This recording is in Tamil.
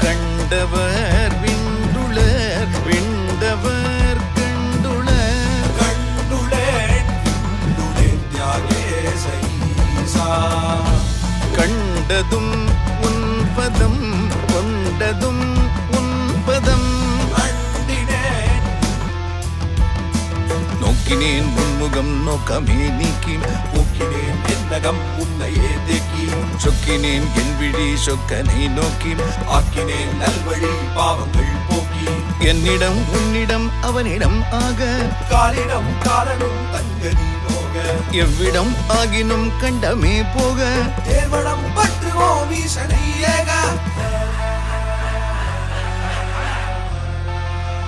கண்டவர் விண்டுளர் விண்டவர் கண்டுளர் கண்டுளேன் தியாகேச ஈசா கண்டதும் உன்பதம் கொண்டதும் உன்பதம் நோக்கினேன் உன்முகம் நோக்கமே நீக்கி போக்கினேன் என்னகம் உன்னையே தேக்கி சொக்கினேன் என் விழி சொக்கனை நோக்கி ஆக்கினேன் நல்வழி பாவங்கள் போக்கி என்னிடம் உன்னிடம் அவனிடம் ஆக காலிடம் காலனும் தங்கதி நோக எவ்விடம் ஆகினும் கண்டமே போக தேர்வடம் பற்றுவோம் ஈசனை ஏக